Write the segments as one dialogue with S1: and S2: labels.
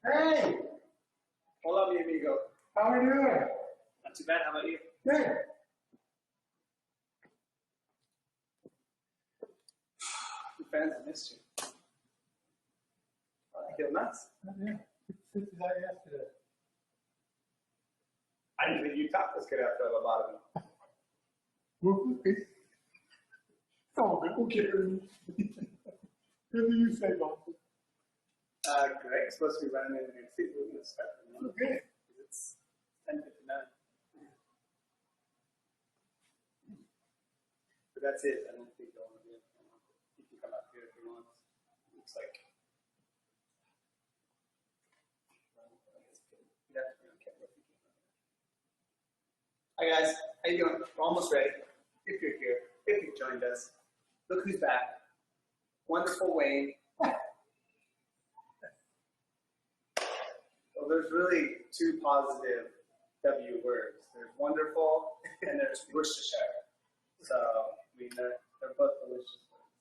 S1: Hey,
S2: Hola, mi amigo.
S1: how are you doing?
S2: Not too bad. How about you?
S1: Good.
S2: The fans have missed you. I feel nuts.
S1: Yeah, since that yesterday.
S2: I didn't think you talked this good after the bottom.
S1: It's all good. Okay. What do you say, Bob?
S2: Greg's supposed to be running in the seat. We're going to start.
S1: Okay.
S2: It's 10:59. But that's it. I don't think they'll want to be. He can come up here if he wants. Looks like. He'd have to be on camera if he came up here. Hi guys, how you doing? We're almost ready. If you're here, if you've joined us, look who's back. Wonderful Wayne. Well, there's really two positive W words. There's wonderful and there's Worcestershire. So, I mean, they're both delicious words.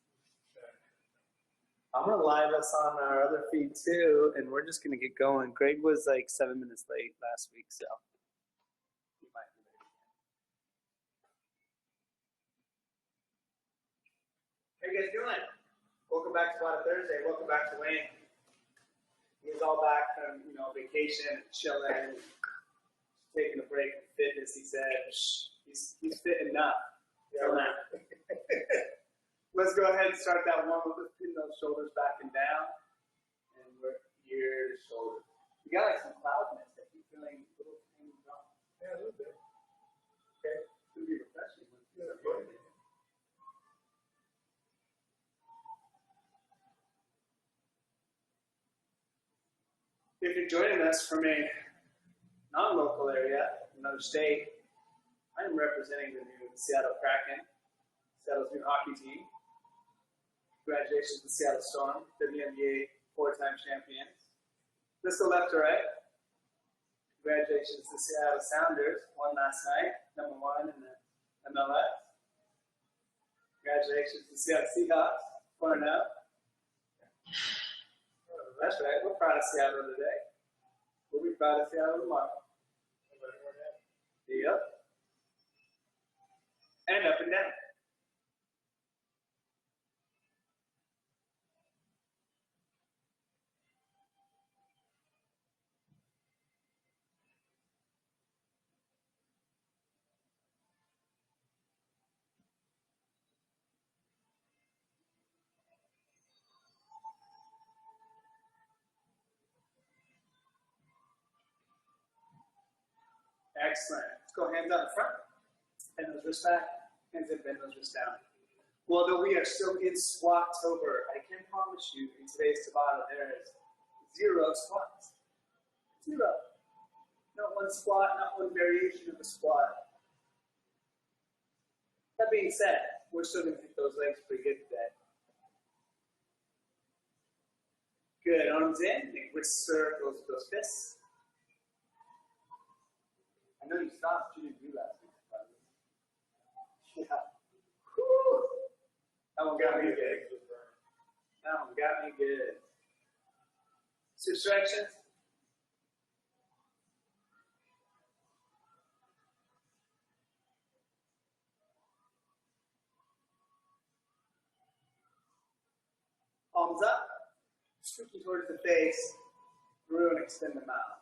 S2: I'm going to live us on our other feed too, and we're just going to get going. Greg was like 7 minutes late last week, so he might be late again. How you guys doing? Welcome back to Spot Thursday. Welcome back to Wayne. He's all back from, vacation, chilling, taking a break from fitness. He said he's fit enough. Yeah. Let's go ahead and start that one with putting those shoulders back and down, and work ears, shoulders. You got like some cloudness that you're feeling a little tiny drop.
S1: Yeah, a little bit.
S2: Okay, it's gonna be refreshing. If you're joining us from a non-local area, another state, I am representing the new Seattle Kraken, Seattle's new hockey team. Congratulations to Seattle Storm, WNBA four-time champions. Let's go left to right. Congratulations to Seattle Sounders, won last night, #1 in the MLS. Congratulations to Seattle Seahawks, 4-0. That's right, we're proud of Seattle today. We'll be proud of Seattle tomorrow. Yep. And up and down. Excellent. Let's go hands out in front. Bend those wrists back. Hands in, bend those wrists down. Well, though we are still in Squattober, I can promise you in today's Tabata there is 0 squats. 0. Not one squat, not one variation of a squat. That being said, we're still going to kick those legs pretty good today. Good. Arms in. Make wrist circles with those fists. I know you stopped. You didn't do last week. Yeah. Whew. That one got me good. That one got me good. Switch directions. Palms up. Squeaky towards the face. Through and extend the mouth.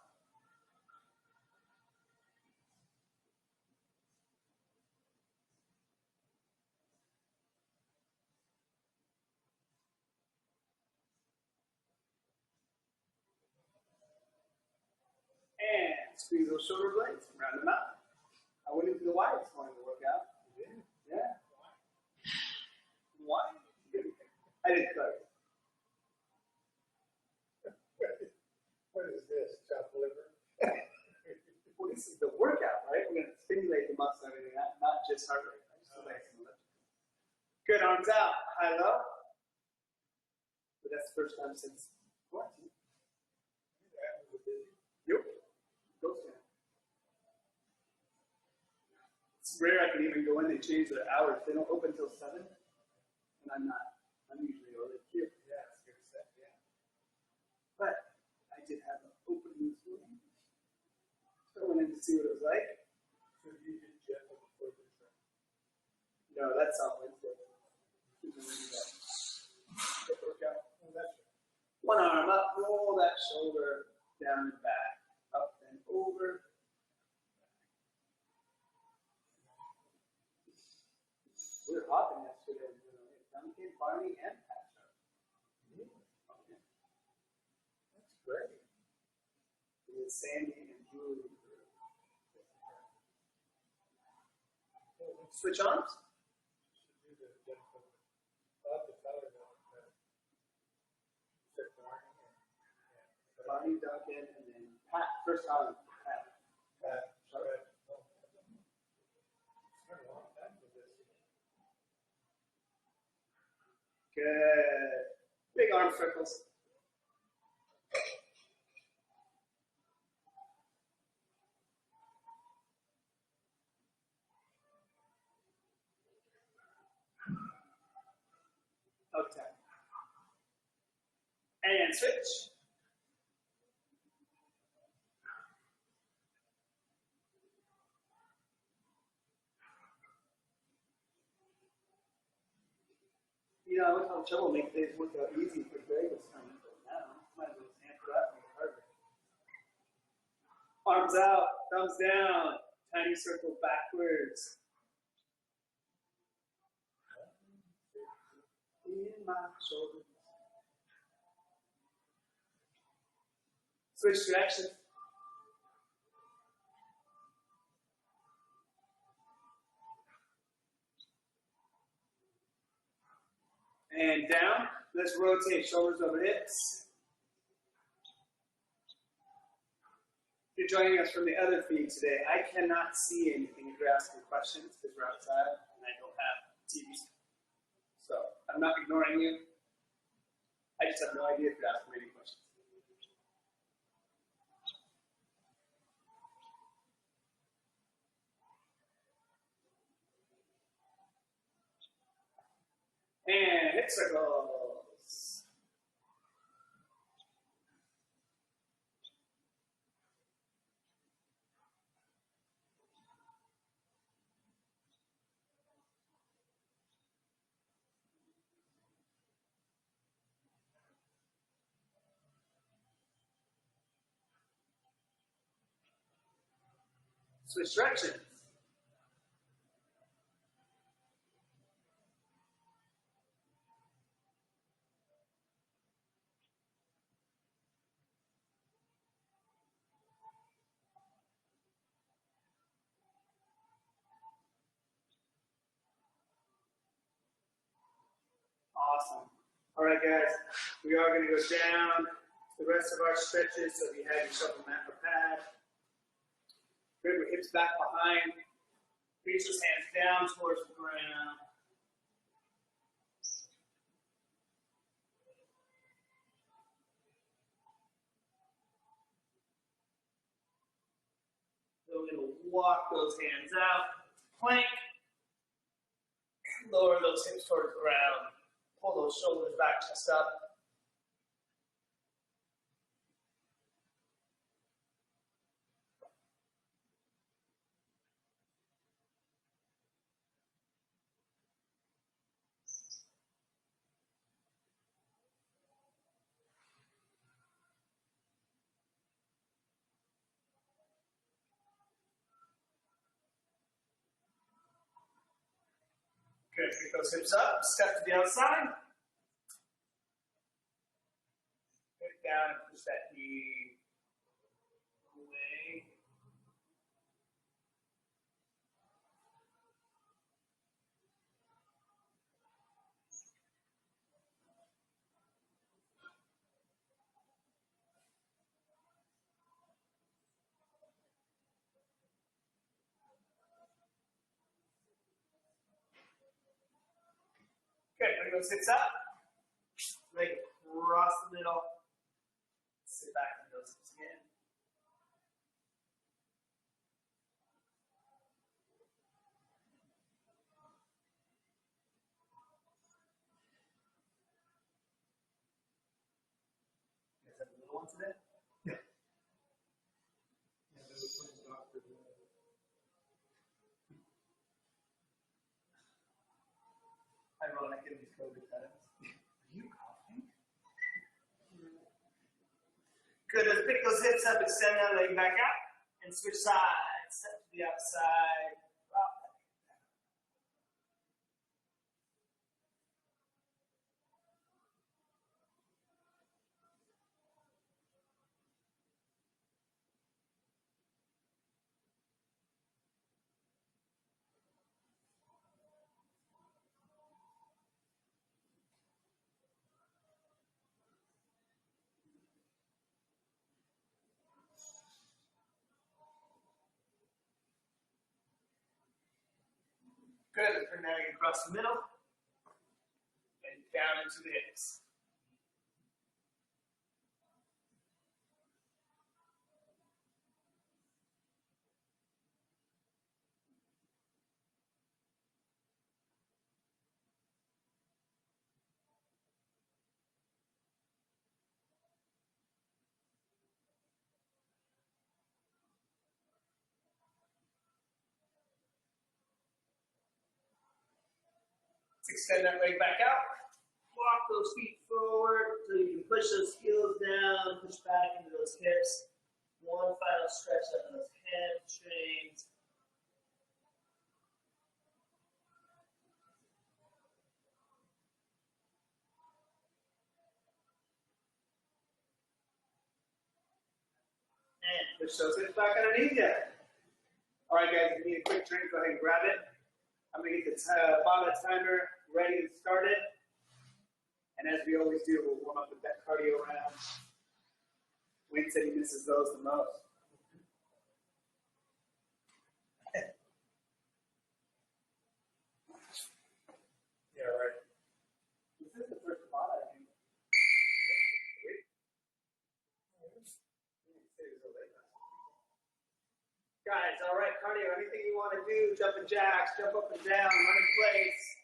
S2: And squeeze those shoulder blades, round them out. I went into the Y this morning to work out. Yeah. Why? I didn't cook.
S1: What is this? Chopped liver?
S2: Well, this is the workout, right? We're going to stimulate the muscle and everything, not just heart rate. I just like some electrical. Good, arms out, high, low. But that's the first time since quarantine. Yep. Goes down. It's rare I can even go in and change their hours. They don't open until 7, and I'm not. I'm usually early here.
S1: Yeah, it's good set, yeah.
S2: But I did have I went in to see what it was like.
S1: So you did jet before the trip.
S2: No, that's on Wednesday.
S1: Workout. Oh, that's
S2: One arm up, roll that shoulder down and back, up and over. We were hopping yesterday. Duncan, Barney, and Patrick. Okay.
S1: that's great.
S2: It was Sandy and Julie. Switch arms.
S1: Should do the jet before. I'll have to tell her that. Said Barney and
S2: Barney, Duncan, and then Pat. First time, Pat.
S1: Pat. Sorry. Oh, it's been a long time for this.
S2: Good. Big arm circles. Okay. And switch. You know, I was having trouble making things look out easy for Greg this time. But now, might as well just amp it up and make it harder. Arms out, thumbs down, tiny circle backwards. In my shoulders. Switch direction. And down. Let's rotate shoulders over hips. If you're joining us from the other feed today, I cannot see anything if you're asking questions because we're outside and I don't have TV. So I'm not ignoring you. I just have no idea if you're asking any questions. And hip circles. Switch directions. Awesome. All right, guys, we are going to go down the rest of our stretches. So if you have yourself a mat or pad, bring your hips back behind, reach those hands down towards the ground. Then we're going to walk those hands out, plank, lower those hips towards the ground, pull those shoulders back, chest up. Good, kick those hips up, step to the outside. Kick down and push that knee away. Good, bring those hips up. Leg across the middle. Sit back in those hips again. You guys have a little one today?
S1: Yeah, there was one
S2: COVID times. Are you coughing? Good. Let's pick those hips up, extend that leg back out, and switch sides. Step to the outside. Drop back. Good. Let's bring that leg across the middle and down into the hips. Extend that leg back out. Walk those feet forward so you can push those heels down, push back into those hips. One final stretch of those hamstrings. And push those hips back underneath you. All right, guys, if you need a quick drink, go ahead and grab it. I'm going to get the Baba timer ready to start it. And as we always do, we'll warm up with that cardio round. Wayne said he misses those the most.
S1: Yeah, right.
S2: This is the first Baba, I think. Guys, all right, cardio, anything you want to do, jumping jacks, jump up and down, run in place.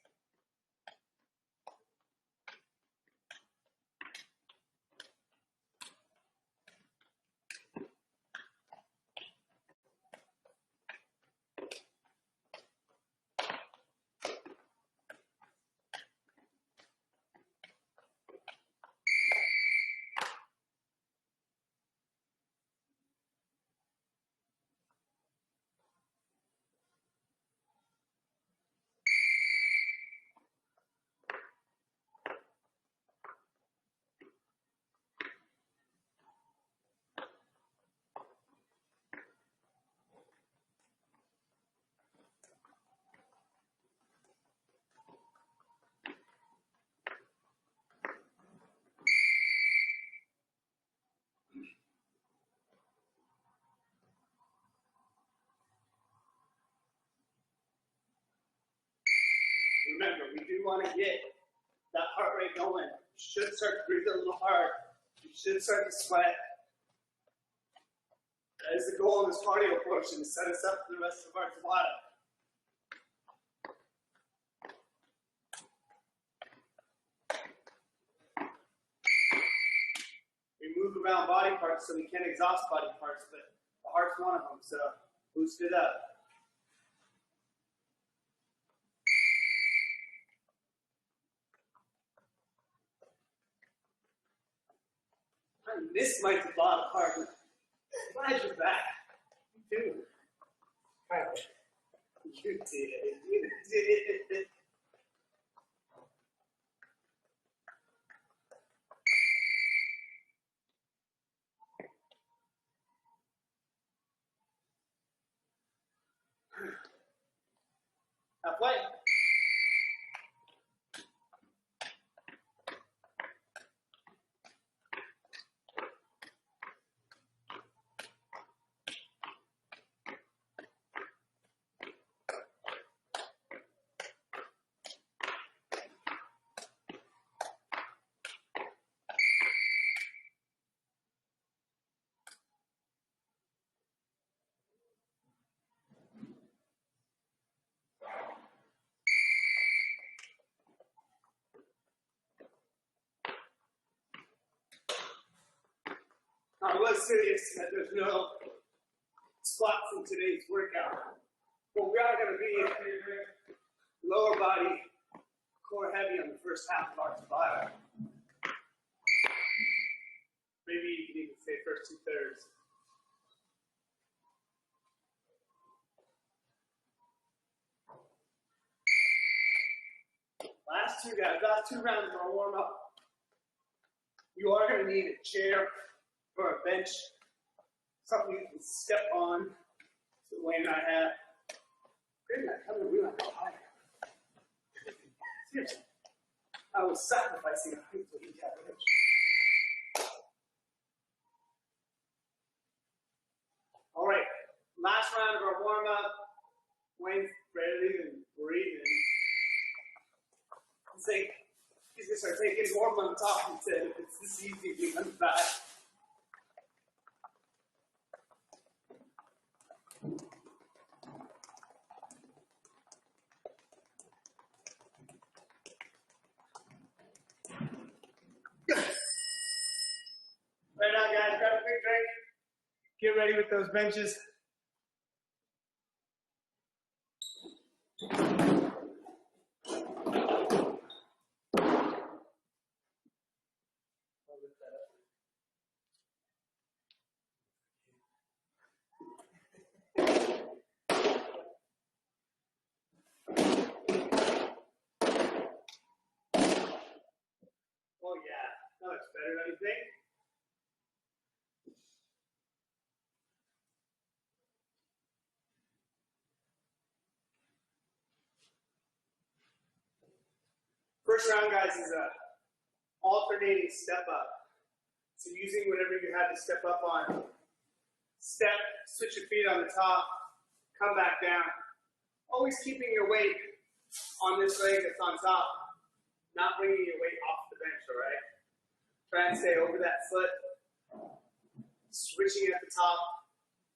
S2: Remember, we do want to get that heart rate going. You should start to breathe a little hard. You should start to sweat. That is the goal of this cardio portion, to set us up for the rest of our Tabata. We move around body parts so we can't exhaust body parts, but the heart's one of them, so boost it up. I missed my Tabata part. Glad you're back. You do.
S1: Kind of.
S2: You did. You did. Halfway. I was serious that there's no squats in today's workout, but we are going to be in lower body, core heavy on the first half of our Tabata. Maybe you can even say first 2/3. Last two rounds of our warm up. You are going to need a chair or a bench, something you can step on. So Wayne and I have. We might go higher. Seriously, I was sacrificing a height to eat that bench. All right, last round of our warm up. Wayne's breathing and breathing. He's gonna start taking more on top and said, if it's this easy, we can back. Right now, guys, grab a quick drink. Get ready with those benches. Oh yeah, that looks better, don't you think? First round, guys, is a alternating step up. So using whatever you had to step up on. Step, switch your feet on the top, come back down. Always keeping your weight on this leg that's on top, not bringing your weight off the bench, all right? Try and stay over that foot, switching at the top,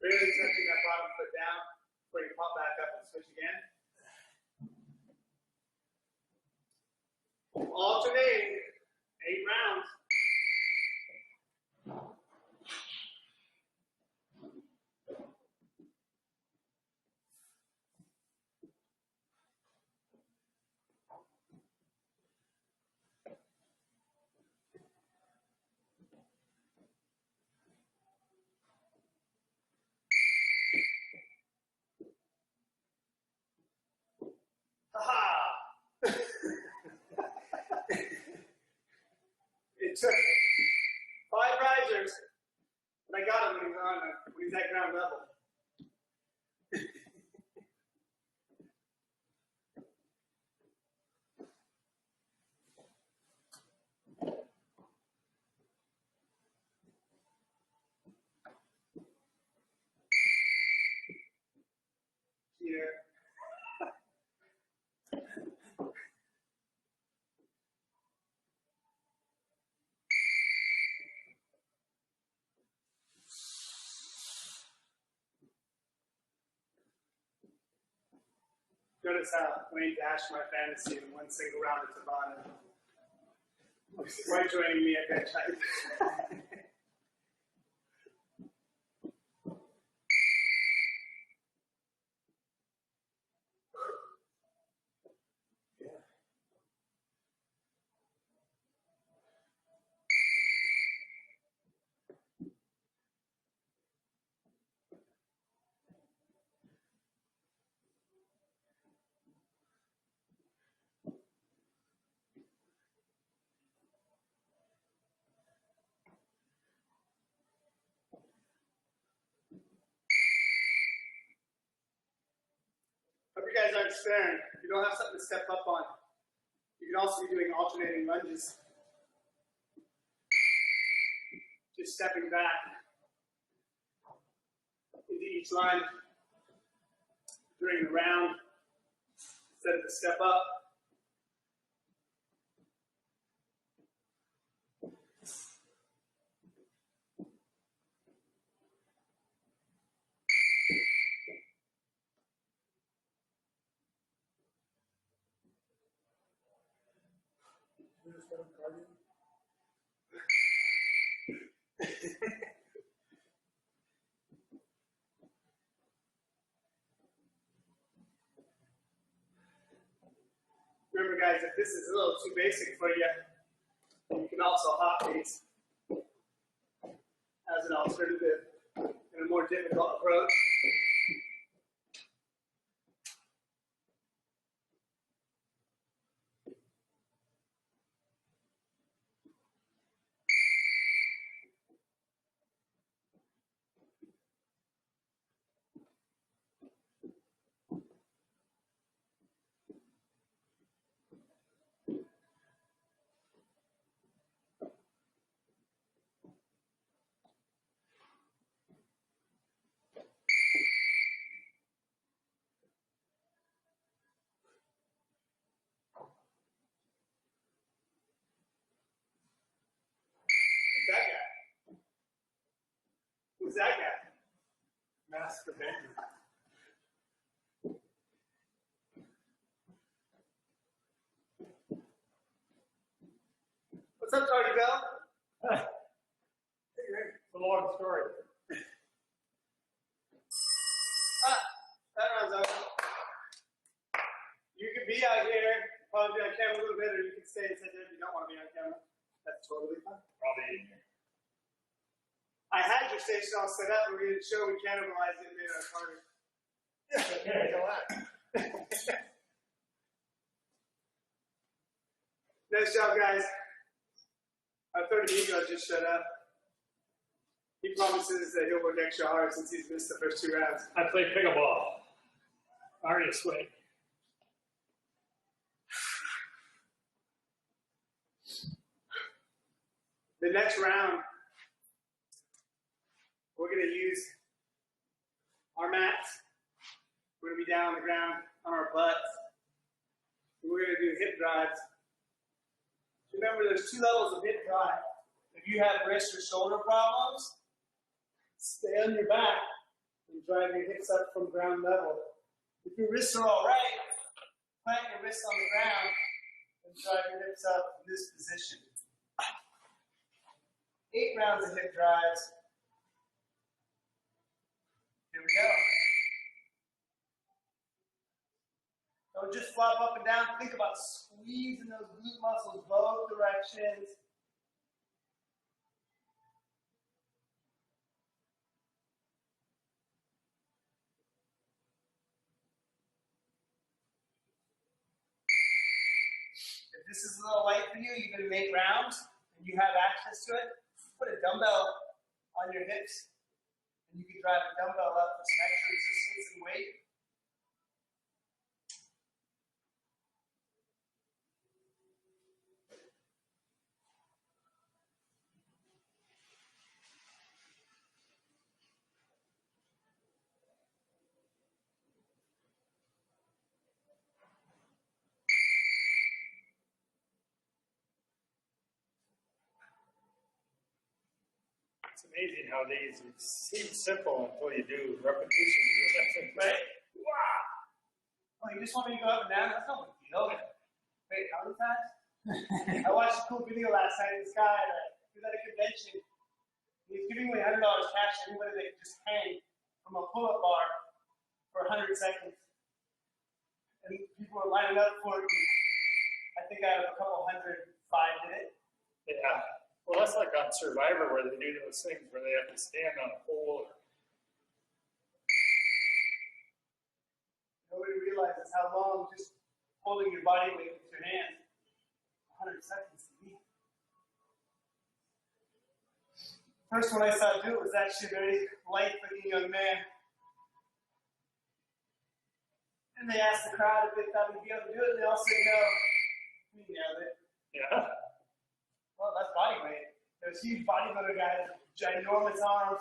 S2: barely touching that bottom foot down before you pop back up and switch again. Alternating 8 rounds. Ha-ha! It took 5 risers, but I got him when he's at ground level. Here. Notice how Wayne dashed my fantasy in one single round at Tabata. Why joining me at bench height? Hope you guys aren't staring. If you don't have something to step up on, you can also be doing alternating lunges. Just stepping back into each line during the round instead of the step up. Remember, guys, if this is a little too basic for you, you can also hop these as an alternative and a more difficult approach. Who's that guy?
S1: Master Bender.
S2: What's up, Tardy Bell?
S1: It's a long story.
S2: That rounds out. You could be out here, probably be on camera a little bit, or you can stay and sit there if you don't want to be on camera. That's totally fine.
S1: Probably.
S2: I had your station all set up, but we didn't show we cannibalized it and made it harder.
S1: Yeah, go on.
S2: Nice job, guys. Our third amigo just showed up. He promises that he'll work extra hard since he's missed the first 2 rounds.
S1: I played pickleball. I already swing.
S2: The next round, we're going to use our mats. We're going to be down on the ground on our butts. And we're going to do hip drives. Remember, there's 2 levels of hip drive. If you have wrist or shoulder problems, stay on your back and drive your hips up from ground level. If your wrists are all right, plant your wrists on the ground and drive your hips up in this position. 8 rounds of hip drives. Here we go. Don't just flop up and down. Think about squeezing those glute muscles both directions. If this is a little light for you, you're going to make rounds, and you have access to it, put a dumbbell on your hips, and you can drive a dumbbell up for some extra resistance and weight.
S1: It's amazing how these seem simple until you do repetitions.
S2: Right? Wow! Oh, you just want me to go up and down? That's not a big deal. Wait, how many times? I watched a cool video last night of this guy that he was at a convention. He was giving away $100 cash to anybody that could just hang from a pull-up bar for 100 seconds. And people were lining up for it. I think out of a couple hundred, 5 did it.
S1: Yeah. Well, that's like on Survivor where they do those things where they have to stand on a pole.
S2: Nobody realizes how long just holding your body weight with your hands, 100 seconds to beat. First one I saw do it was actually a very light-looking young man. And they asked the crowd if they thought he'd be able to do it, and they all said no. He nailed it.
S1: Yeah.
S2: Well, that's body weight. There's huge bodybuilder guys, ginormous arms.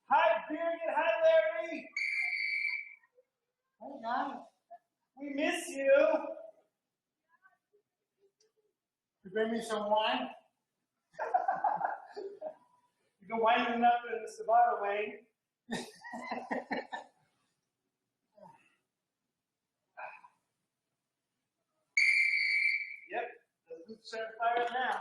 S2: Hi, Bearded. Hi, Larry. Hey, guys. We miss you.
S1: You bring me some wine?
S2: You've been winding up in the Savannah, Wayne. Yep, the boots are fired now.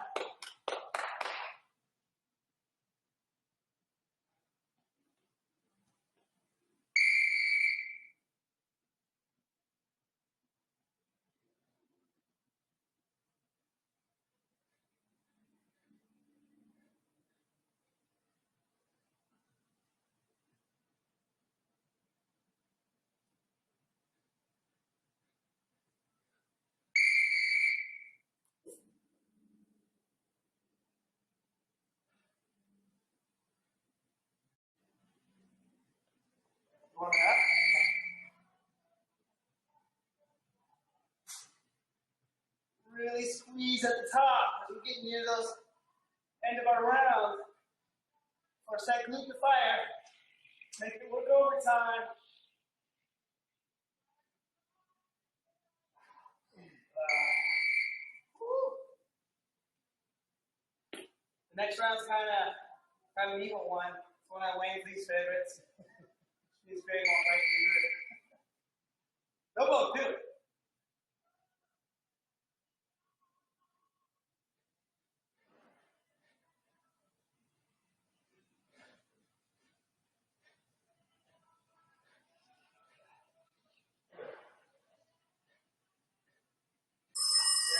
S2: really squeeze at the top as we get near those end of our round. For a second leap to fire. Make it work overtime. The next round's kind of an evil one. It's one of Wayne's least favorites. He's very won't like to do it. They'll both do it.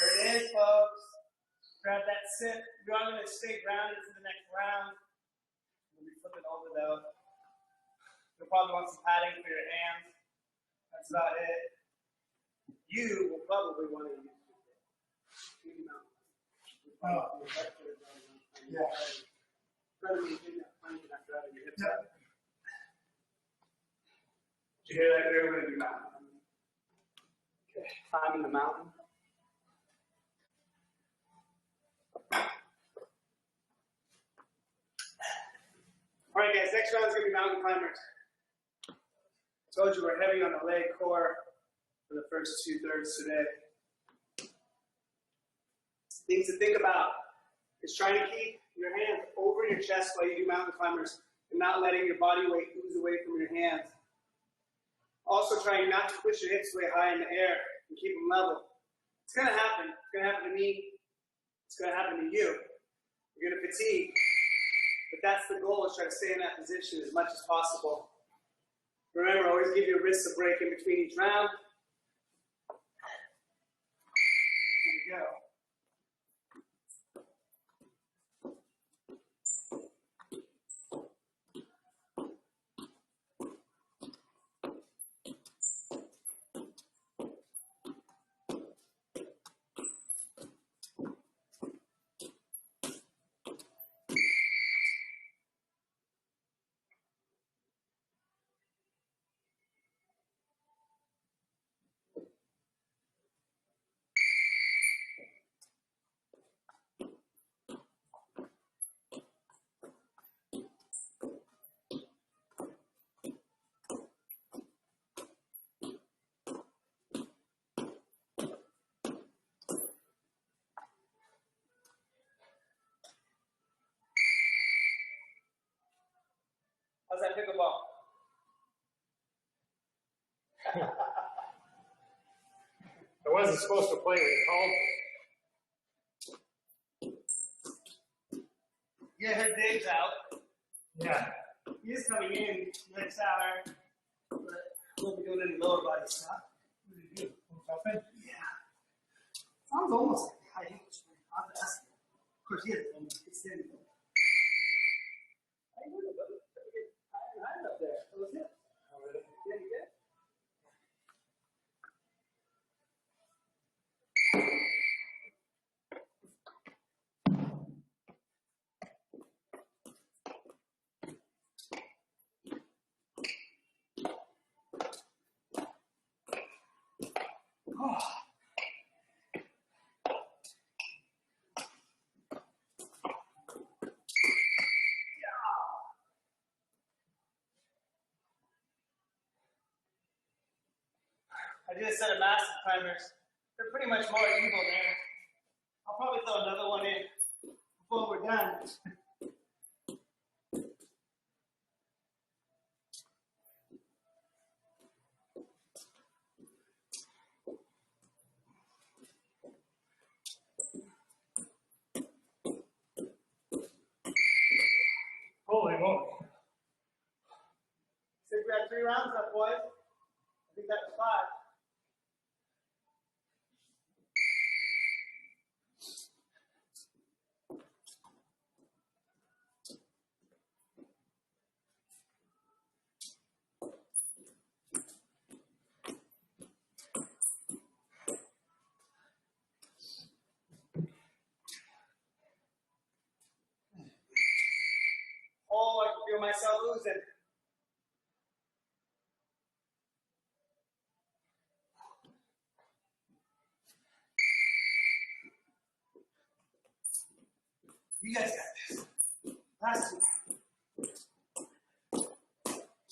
S2: There it is, folks. Grab that sit. You're going to stay grounded for the next round. We'll be flipping over though. You'll probably want some padding for your hands. That's about it. You will probably want to use your
S1: Yeah.
S2: Try to maintain that plank after having your hips up.
S1: Did you hear that there? We're going to do mountain.
S2: Okay, climbing the mountain. All right, guys, next round is going to be mountain climbers. I told you we're heavy on the leg core for the first 2/3 today. Things to think about is trying to keep your hands over your chest while you do mountain climbers and not letting your body weight ooze away from your hands. Also trying not to push your hips way high in the air and keep them level. It's going to happen. It's going to happen to me. It's going to happen to you. You're going to fatigue. But that's the goal, is try to stay in that position as much as possible. Remember, always give your wrists a break in between each round. Here we go. How's that pickleball?
S1: I wasn't supposed to play with Colton.
S2: Yeah, her Dave's out.
S1: Yeah.
S2: He is coming in next hour, but we'll be doing any lower body stuff.
S1: What did you do? Something?
S2: Yeah. Sounds almost like high English. I'll have to ask him. Of course, he has it's in. How you doing, brother? High up there. That was it.
S1: Oh, really?
S2: Yeah, you good? Oh. I did a set of massive climbers. They're pretty much more evil there. I'll probably throw another one in before we're done.
S1: Holy moly.
S2: So we got 3 rounds up, boys. I think that was 5. Oh, I can feel myself losing. You guys got this. Last two.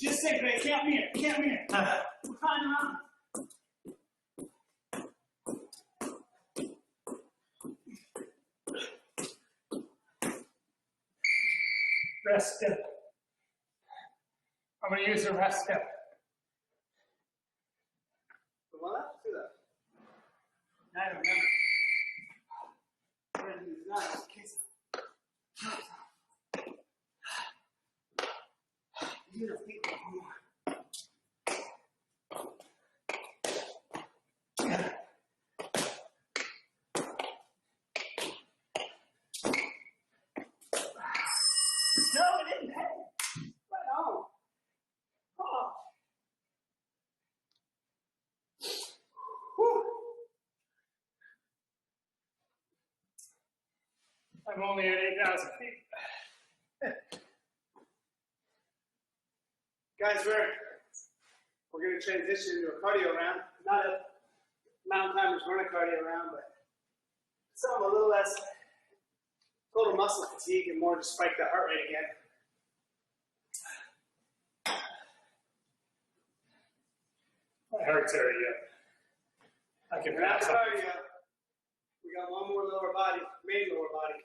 S2: Just say, Gray, count me in. Count me in. We're climbing around.
S1: Rest step. I'm going to use the rest step.
S2: The one up? Two left. I don't remember. We're going to use nine in case. You don't think anymore. No, it didn't. Hey, right on. Oh. Whew.
S1: I'm only at 8,000 feet.
S2: Guys, we're going to transition into a cardio round. Not a mountain climbers run a cardio round, but some a little less total muscle fatigue and more to spike the heart rate again.
S1: My heart's already up. I can
S2: And after
S1: pass up.
S2: cardio, we got one more lower body, main lower body.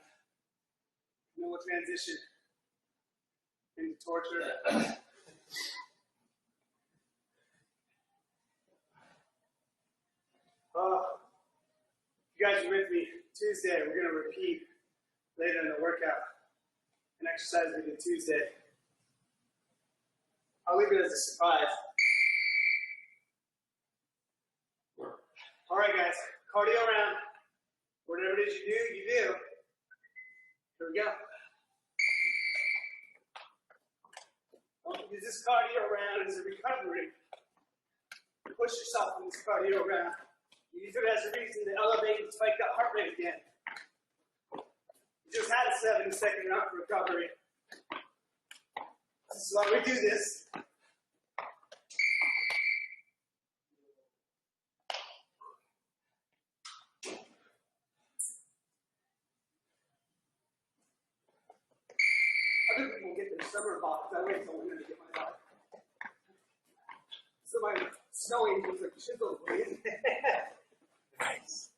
S2: And then we'll transition into torture. You guys are with me. Tuesday, we're going to repeat later in the workout an exercise we did Tuesday. I'll leave it as a surprise. All right, guys, cardio round. Whatever it is you do, you do. Here we go. Don't use this cardio round as a recovery. Push yourself in this cardio round. Use it as a reason to elevate and spike that heart rate again. You just had a 70-second round for recovery. This is why we do this. Other people get their summer box. I wait until winter to get my box. So my snow angels like chisel blade.
S1: Nice.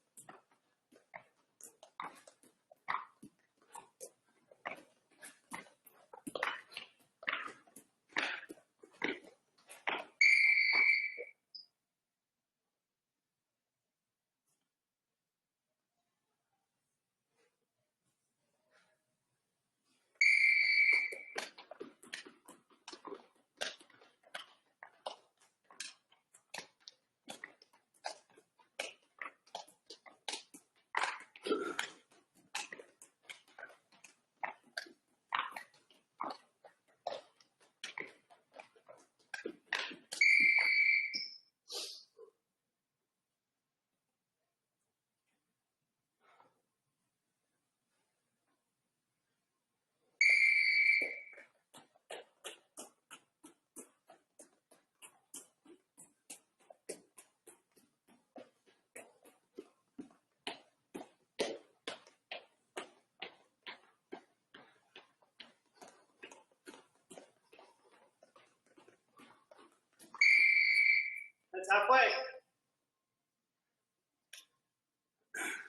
S2: That's halfway.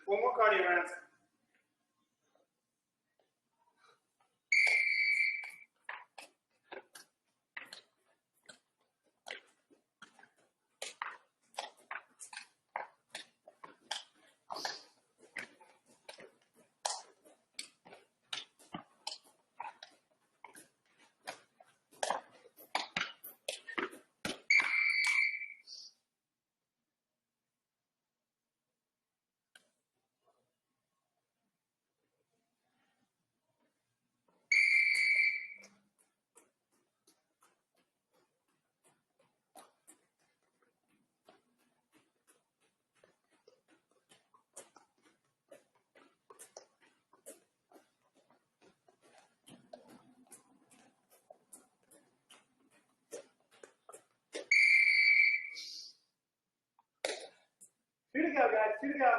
S2: One more cardio round. Two to go, guys. Two to go.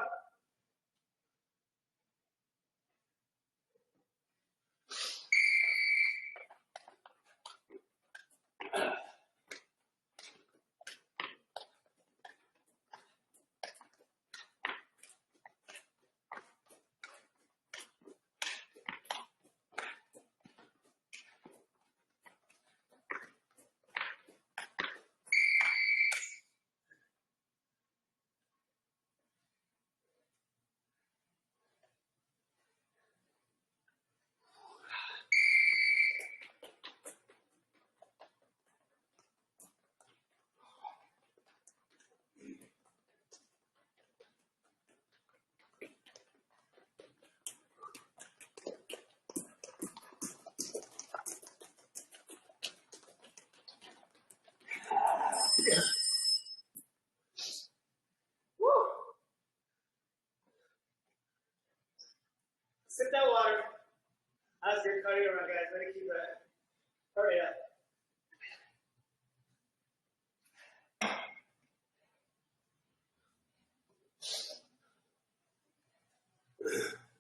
S2: Sip that water. How's your cardio run, guys? Ready to keep that. Hurry up.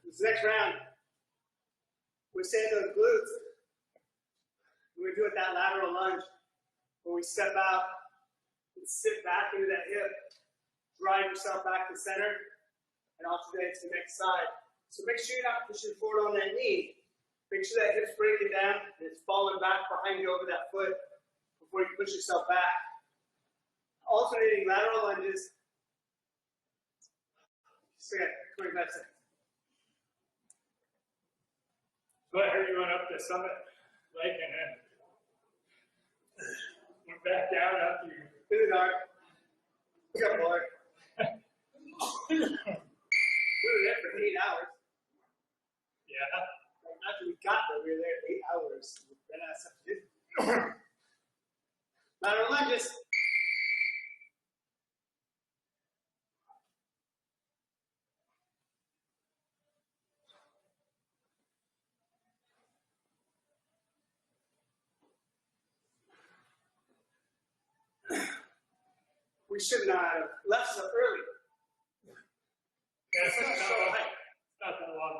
S2: This next round, we save those glutes. We do it that lateral lunge where we step out and sit back into that hip, drive yourself back to center, and alternate to the next side. So make sure you're not pushing forward on that knee. Make sure that hip's breaking down and it's falling back behind you over that foot before you push yourself back. Alternating lateral lunges. Just 25 seconds.
S1: So I heard you went up the summit lake and then went back down after you.
S2: In the dark. We got bored. We were there for 8 hours.
S1: Yeah.
S2: After we got there, we were there 8 hours. We ran out of stuff to do. Lateral lunges. We should not have left so early.
S1: Yeah, it's not that long.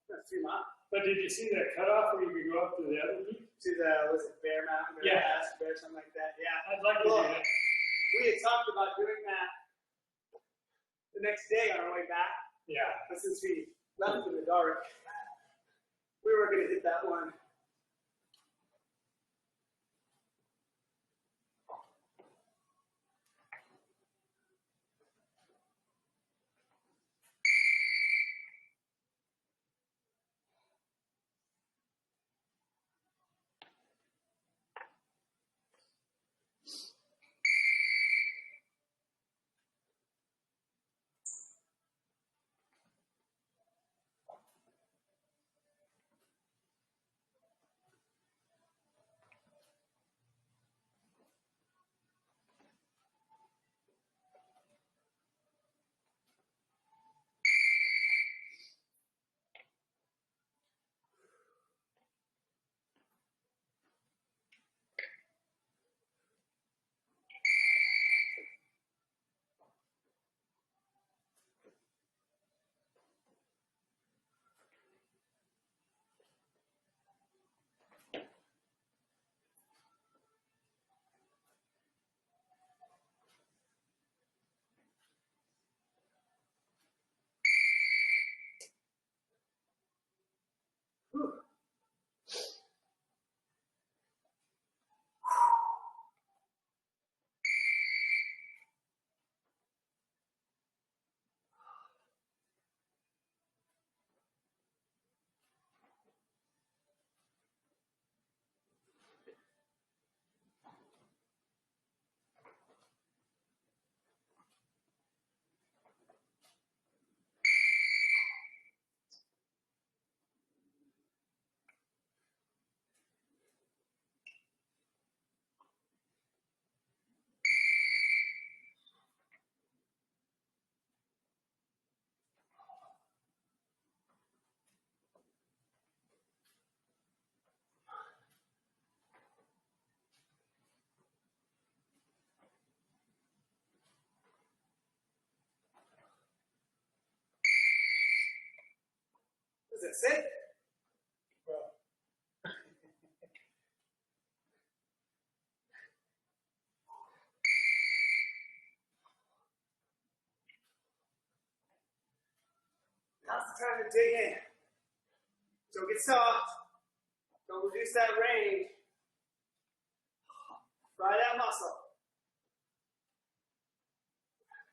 S2: That's 3 miles.
S1: But did you see that cutoff where you could go up to the other peak?
S2: To the, was it Bear Mountain, Bear
S1: Yeah.
S2: Pass, Bear, something like that? Yeah.
S1: I'd like to do that.
S2: We had talked about doing that the next day on our way back,
S1: Yeah.
S2: but since we left in the dark, we were going to hit that one. Is it sit?
S1: Well,
S2: Now's the time to dig in. Don't get soft. Don't reduce that range. Fry that muscle.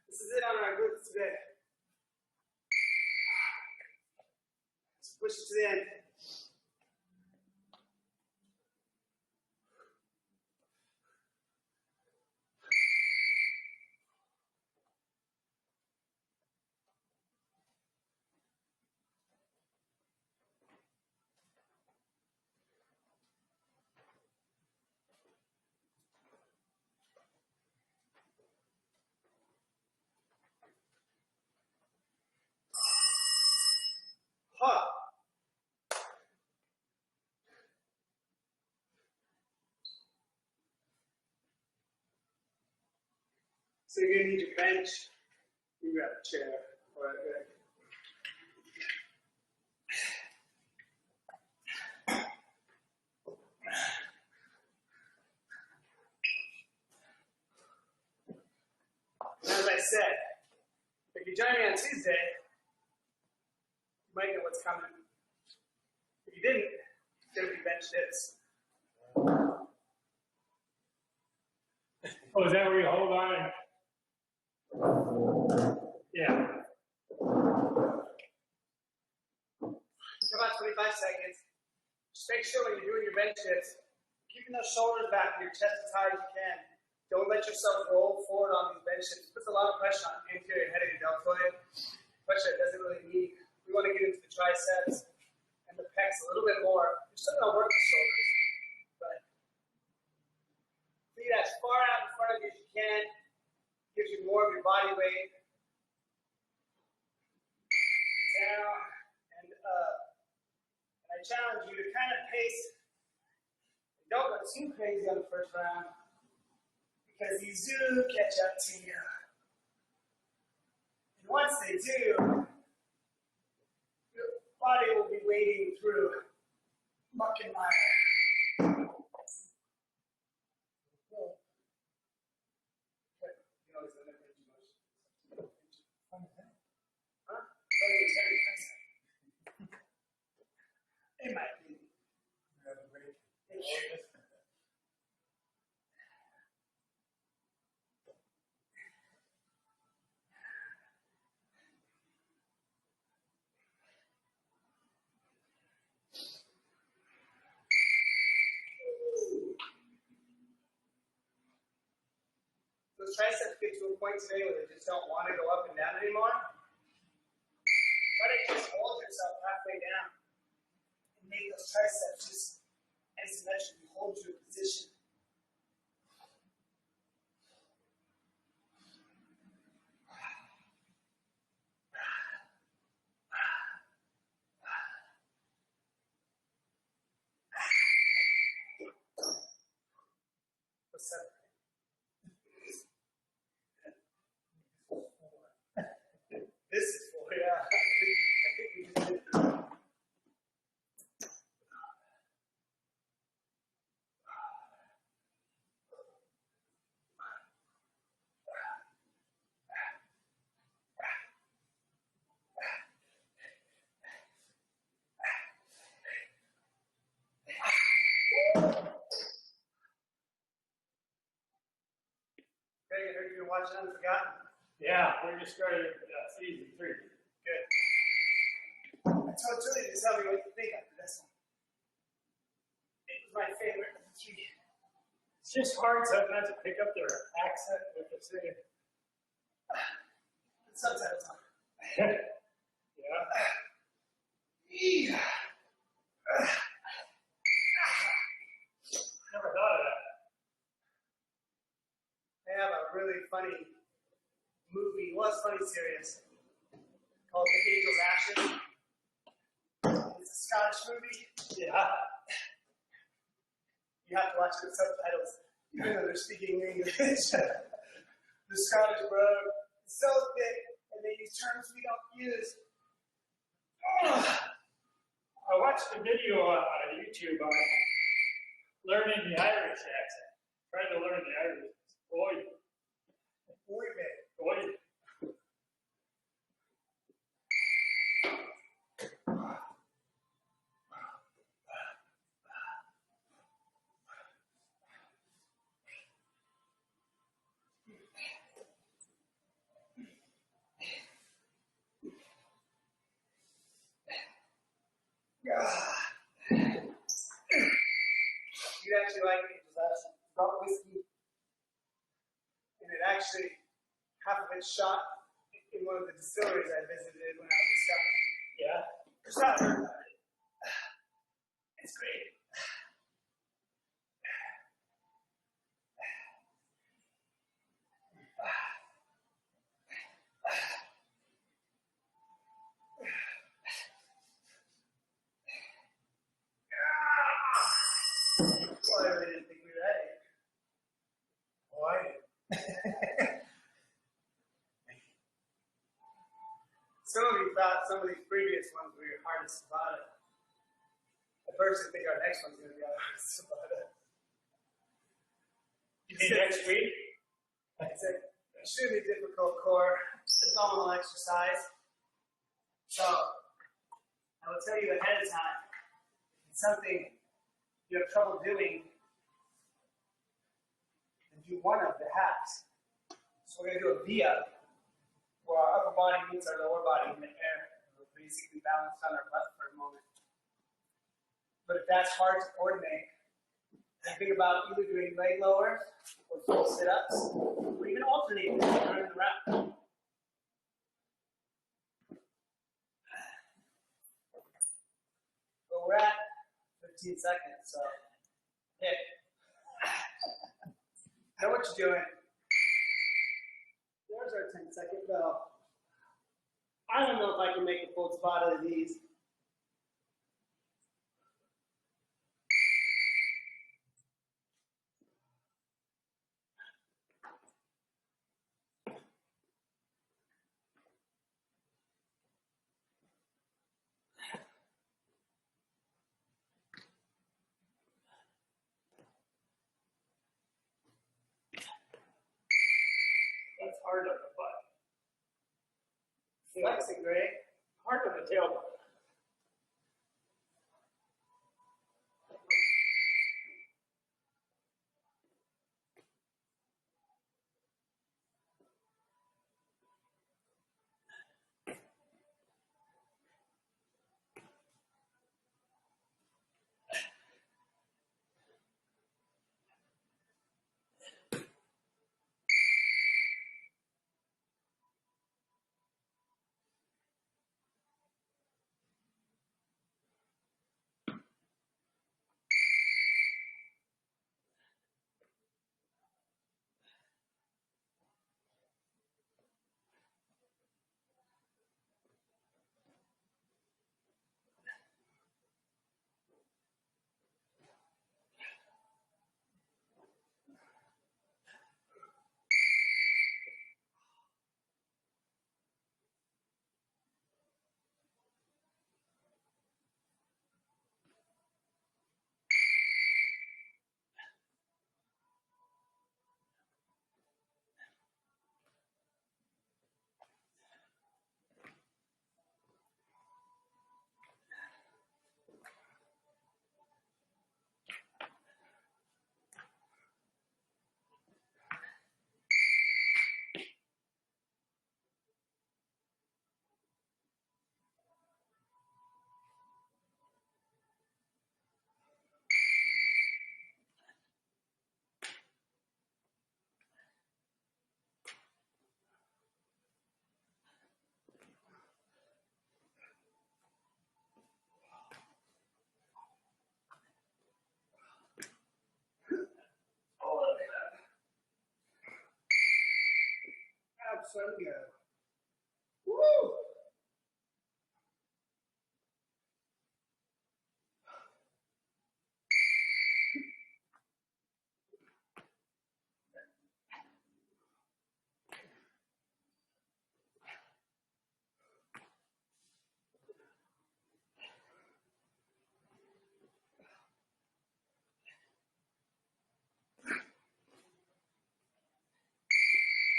S2: This is it on our glutes today. Just push it to the end. So you're gonna need your bench. You grab a chair or a as I said, if you join me on Tuesday, you might know what's coming. If you didn't, it's gonna be bench dips.
S1: Oh, is that where you hold on? Yeah.
S2: About 25 seconds. Just make sure when you're doing your bench dips, keeping those shoulders back and your chest as high as you can. Don't let yourself roll forward on these bench dips. It puts a lot of pressure on the anterior head of your deltoid. Pressure that doesn't really need. We want to get into the triceps and the pecs a little bit more. You're still going to work the shoulders, but feet as far out in front of you as you can. Gives you more of your body weight. Down and up. I challenge you to kind of pace. Don't go too crazy on the first round because these do catch up to you. And once they do, your body will be wading through muck and mire. You know, it's not too much. Huh? It might be. Those triceps get to a point today where they just don't want to go up and down anymore. Try to just hold yourself halfway down and make those triceps just asymmetrically hold your position. What's up? This is for, yeah. I think we just did it. Greg, I heard you were watching Unforgotten.
S1: Yeah, we just started season 3.
S2: Good. I told Julie to tell me what you think after this one. It was my favorite of the 3.
S1: It's just hard sometimes to pick up their accent with the singing.
S2: The subtitles on.
S1: Yeah. Never thought of that.
S2: They have a really funny movie, well, it's funny series, called The Angel's Ashes. It's a Scottish movie.
S1: Yeah.
S2: You have to watch the subtitles, even though they're speaking English. The Scottish bro is so thick, and they use terms we don't use.
S1: I watched a video on YouTube on learning the Irish accent. Trying to learn the Irish. Boy.
S2: Boy, man.
S1: Boy.
S2: You actually like Angel's Ashes. It's about whiskey. And it actually, half of it's shot in one of the distilleries I visited when I was in Scotland.
S1: Yeah.
S2: It's not heard about it. It's great. Well, I really didn't think we were ready.
S1: Why?
S2: Some of you thought some of these previous ones were your hardest Tabata. At first, I think our next one's going to be our hardest Tabata.
S1: You mean next week?
S2: It's an extremely difficult core abdominal exercise. So, I will tell you ahead of time, if it's something you have trouble doing, then do one of the halves. So we're going to do a V-up, where our upper body meets our lower body in the air. We're basically balanced on our butt for a moment. But if that's hard to coordinate, then think about either doing leg lowers or full sit-ups, or even alternating during the round. But we're at 15 seconds, so hit. Know what you're doing. There's our 10-second bell. I don't know if I can make a full spot out of these.
S1: That's hard on the butt.
S2: Flexing, Greg.
S1: Hard on the tailbone.
S2: Absolutely. Woo!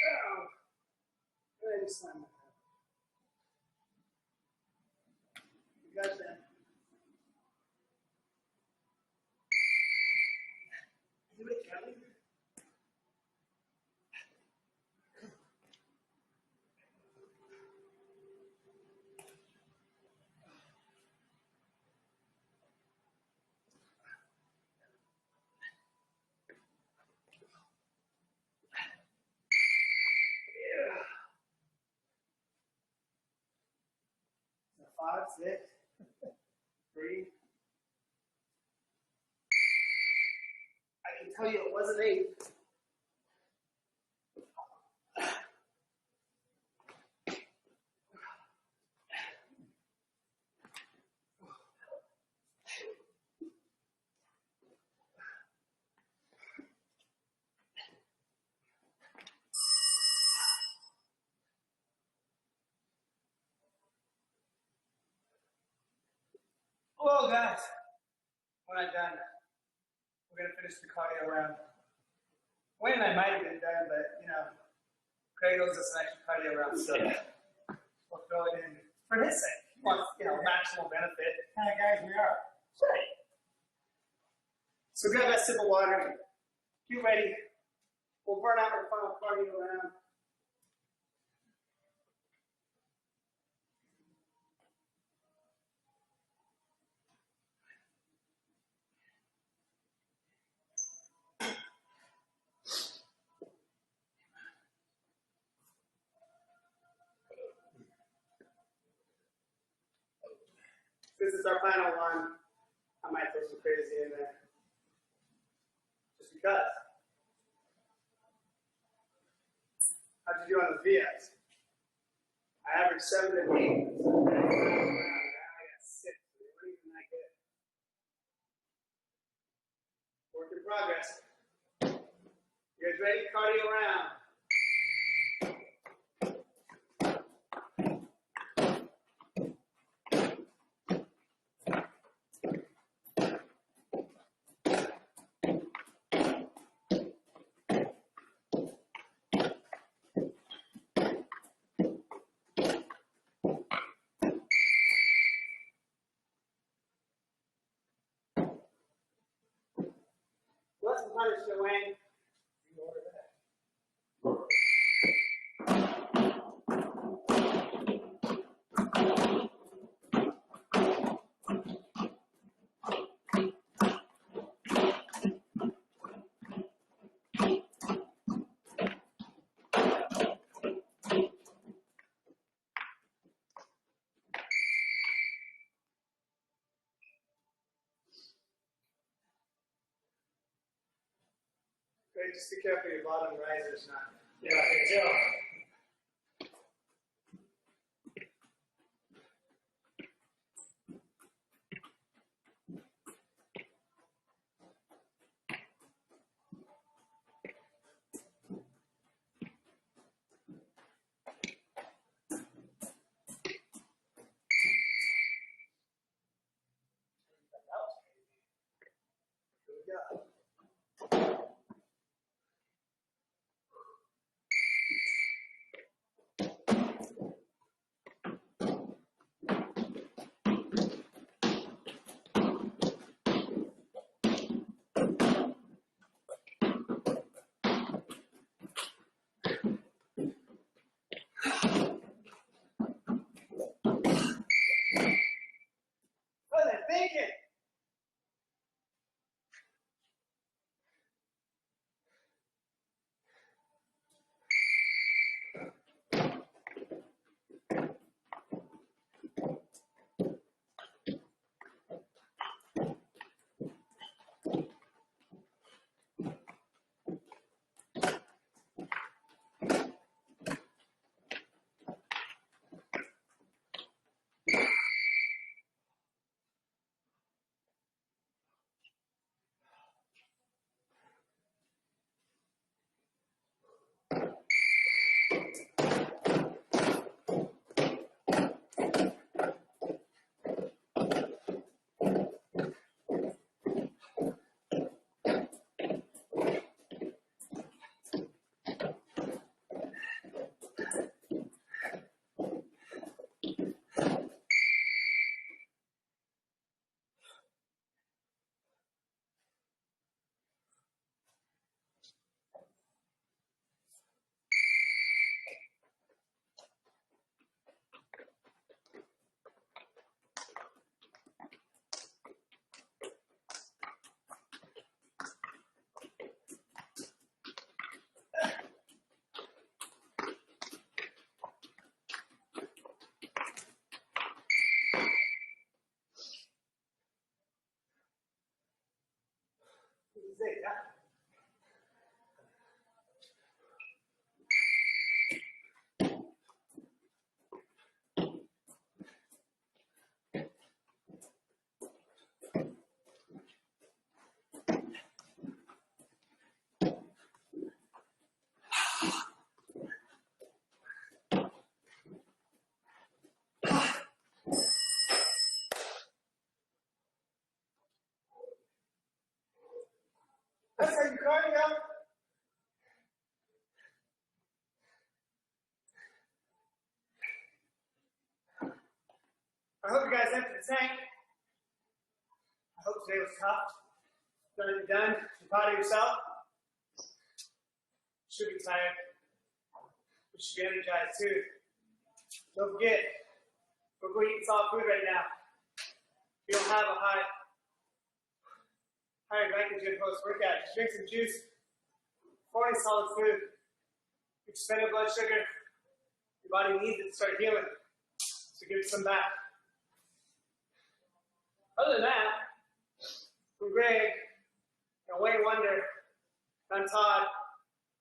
S2: Oh. Ready to slam it. You got that. Do it, Kelly. Yeah. 5, 6, 3. I can tell you it wasn't 8. Well, guys, when I'm done, we're going to finish the cardio round. Wayne and I might have been done, but, you know, Craig owes us an extra cardio round, so we'll throw it in for his sake. He wants, you know, maximal benefit.
S1: Kind of guys we are.
S2: Right. So grab that sip of water, get ready. We'll burn out our final cardio round. This is our final one. I might throw some crazy in there. Just because. How'd you do on the VS? I averaged 7 to 8. Now I got 6. They weren't even that good. Work in progress. You guys ready? Cardio round. What's the punishment, Wayne?
S1: You order that.
S2: Great, just be careful your bottom riser's not.
S1: Yeah, I can tell.
S2: Here we go. What are they thinking? I hope you guys emptied the tank. I hope today was tough. You're done. You're proud of yourself. You should be tired. You should be energized too. Don't forget, we're going to eat solid food right now. If you don't have a high glycogen post-workout, just drink some juice. Before any solid food, your suspended blood sugar, your body needs it to start healing. So give it some back. Other than that, from Greg and Wayne Wonder, I'm Todd.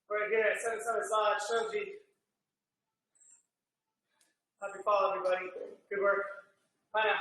S2: We're right here at 77 Massage Shoji. Happy fall, everybody. Good work. Bye now.